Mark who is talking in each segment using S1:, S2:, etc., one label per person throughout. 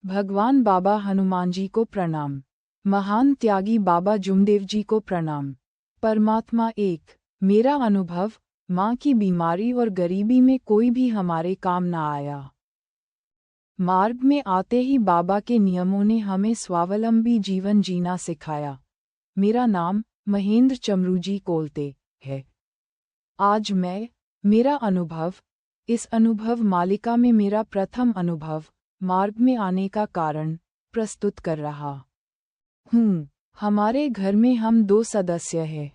S1: भगवान बाबा हनुमान जी को प्रणाम। महान त्यागी बाबा जुमदेव जी को प्रणाम। परमात्मा एक। मेरा अनुभव, माँ की बीमारी और गरीबी में कोई भी हमारे काम न आया। मार्ग में आते ही बाबा के नियमों ने हमें स्वावलंबी जीवन जीना सिखाया। मेरा नाम महेंद्र चमरूजी कोलते है। आज मेरा अनुभव, इस अनुभव मालिका में मेरा प्रथम अनुभव, मार्ग में आने का कारण प्रस्तुत कर रहा हूँ। हमारे घर में हम 2 सदस्य हैं,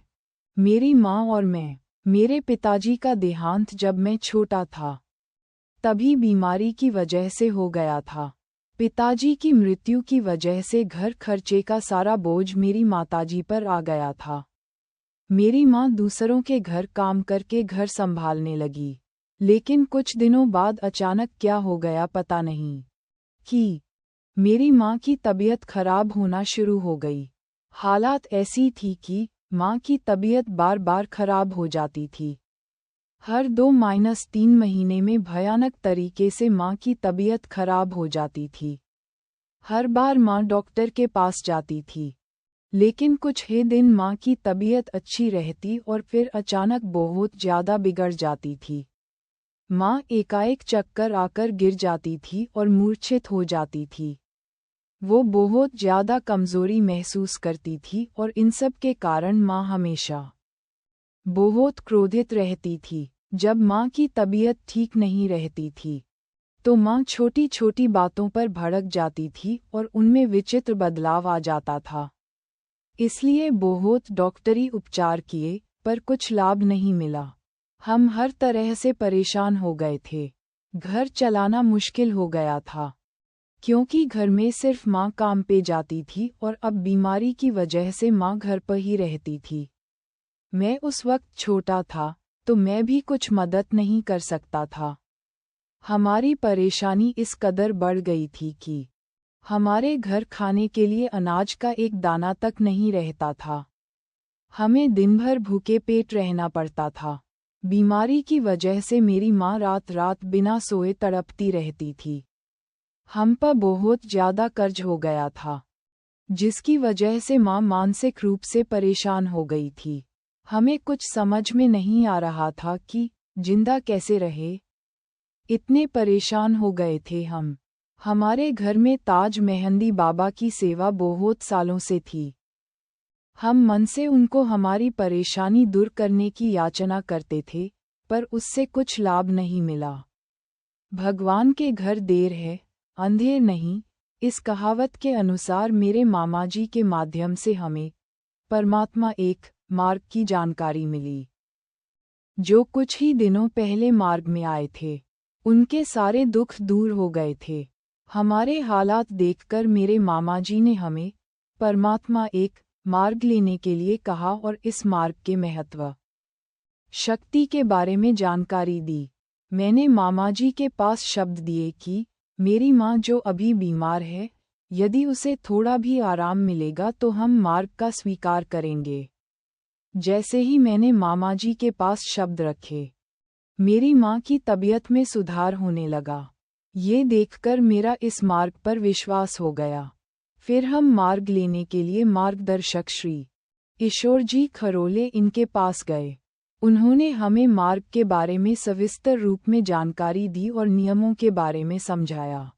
S1: मेरी माँ और मैं। मेरे पिताजी का देहांत जब मैं छोटा था, तभी बीमारी की वजह से हो गया था। पिताजी की मृत्यु की वजह से घर खर्चे का सारा बोझ मेरी माताजी पर आ गया था। मेरी माँ दूसरों के घर काम करके घर संभालने लगी, लेकिन कुछ दिनों बाद अचानक क्या हो गया पता नहीं कि मेरी माँ की तबीयत खराब होना शुरू हो गई। हालात ऐसी थी कि माँ की तबीयत बार बार खराब हो जाती थी। हर 2-3 महीने में भयानक तरीके से माँ की तबीयत खराब हो जाती थी। हर बार माँ डॉक्टर के पास जाती थी, लेकिन कुछ ही दिन माँ की तबीयत अच्छी रहती और फिर अचानक बहुत ज़्यादा बिगड़ जाती थी। माँ एकाएक चक्कर आकर गिर जाती थी और मूर्छित हो जाती थी। वो बहुत ज़्यादा कमज़ोरी महसूस करती थी और इन सब के कारण माँ हमेशा बहुत क्रोधित रहती थी। जब माँ की तबीयत ठीक नहीं रहती थी, तो माँ छोटी छोटी बातों पर भड़क जाती थी और उनमें विचित्र बदलाव आ जाता था। इसलिए बहुत डॉक्टरी उपचार किए, पर कुछ लाभ नहीं मिला। हम हर तरह से परेशान हो गए थे। घर चलाना मुश्किल हो गया था, क्योंकि घर में सिर्फ माँ काम पे जाती थी और अब बीमारी की वजह से माँ घर पर ही रहती थी। मैं उस वक्त छोटा था, तो मैं भी कुछ मदद नहीं कर सकता था। हमारी परेशानी इस कदर बढ़ गई थी कि हमारे घर खाने के लिए अनाज का एक दाना तक नहीं रहता था। हमें दिन भर भूखे पेट रहना पड़ता था। बीमारी की वजह से मेरी माँ रात रात बिना सोए तड़पती रहती थी। हम पर बहुत ज़्यादा कर्ज हो गया था, जिसकी वजह से माँ मानसिक रूप से परेशान हो गई थी। हमें कुछ समझ में नहीं आ रहा था कि जिंदा कैसे रहे। इतने परेशान हो गए थे हम। हमारे घर में ताज मेहंदी बाबा की सेवा बहुत सालों से थी। हम मन से उनको हमारी परेशानी दूर करने की याचना करते थे, पर उससे कुछ लाभ नहीं मिला। भगवान के घर देर है, अंधेर नहीं, इस कहावत के अनुसार मेरे मामा जी के माध्यम से हमें परमात्मा एक मार्ग की जानकारी मिली। जो कुछ ही दिनों पहले मार्ग में आए थे, उनके सारे दुख दूर हो गए थे। हमारे हालात देखकर मेरे मामा जी ने हमें परमात्मा एक मार्ग लेने के लिए कहा और इस मार्ग के महत्व, शक्ति के बारे में जानकारी दी। मैंने मामा जी के पास शब्द दिए कि मेरी माँ जो अभी बीमार है, यदि उसे थोड़ा भी आराम मिलेगा तो हम मार्ग का स्वीकार करेंगे। जैसे ही मैंने मामा जी के पास शब्द रखे, मेरी माँ की तबीयत में सुधार होने लगा। ये देखकर मेरा इस मार्ग पर विश्वास हो गया। फिर हम मार्ग लेने के लिए मार्गदर्शक श्री ईश्वर जी खरोले इनके पास गए। उन्होंने हमें मार्ग के बारे में सविस्तर रूप में जानकारी दी और नियमों के बारे में समझाया।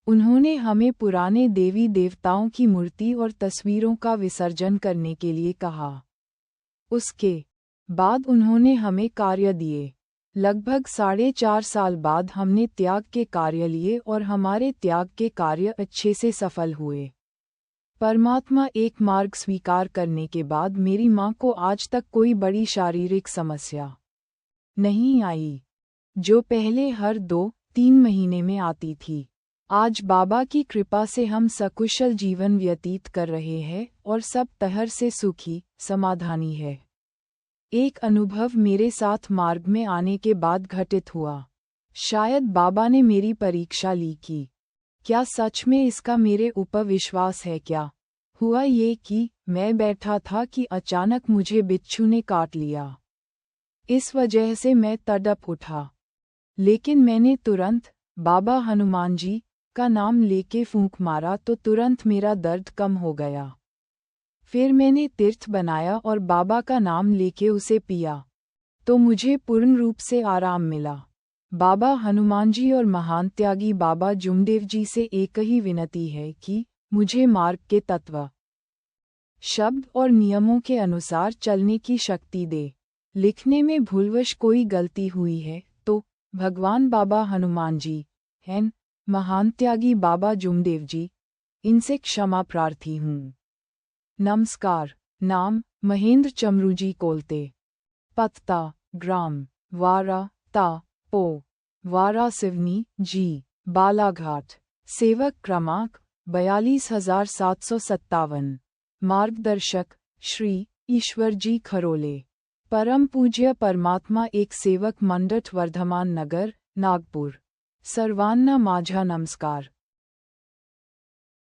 S1: उन्होंने हमें पुराने देवी देवताओं की मूर्ति और तस्वीरों का विसर्जन करने के लिए कहा। उसके बाद उन्होंने हमें कार्य दिए। लगभग 4.5 साल बाद हमने त्याग के कार्य लिए और हमारे त्याग के कार्य अच्छे से सफल हुए। परमात्मा एक मार्ग स्वीकार करने के बाद मेरी माँ को आज तक कोई बड़ी शारीरिक समस्या नहीं आई, जो पहले हर 2-3 महीने में आती थी। आज बाबा की कृपा से हम सकुशल जीवन व्यतीत कर रहे हैं और सब तरह से सुखी समाधानी है। एक अनुभव मेरे साथ मार्ग में आने के बाद घटित हुआ। शायद बाबा ने मेरी परीक्षा ली कि क्या सच में इसका मेरे ऊपर विश्वास है क्या। हुआ ये कि मैं बैठा था कि अचानक मुझे बिच्छू ने काट लिया। इस वजह से मैं तड़प उठा, लेकिन मैंने तुरंत बाबा हनुमान जी का नाम लेके फूंक मारा तो तुरंत मेरा दर्द कम हो गया। फिर मैंने तीर्थ बनाया और बाबा का नाम लेके उसे पिया, तो मुझे पूर्ण रूप से आराम मिला। बाबा हनुमान जी और महान त्यागी बाबा जुमदेव जी से एक ही विनती है कि मुझे मार्ग के तत्व, शब्द और नियमों के अनुसार चलने की शक्ति दे। लिखने में भूलवश कोई गलती हुई है तो भगवान बाबा हनुमान जी हैं, महान त्यागी बाबा जुमदेव जी, इनसे क्षमा प्रार्थी हूँ। नमस्कार। नाम महेंद्र चमरूजी कोलते। पता ग्राम वारा ता पो वारा सिवनी जी बालाघाट। सेवक क्रमांक 42,757। मार्गदर्शक श्री ईश्वर जी खरोले। परम पूज्य परमात्मा एक सेवक मंडठ वर्धमान नगर नागपुर। सर्वांना माझा नमस्कार।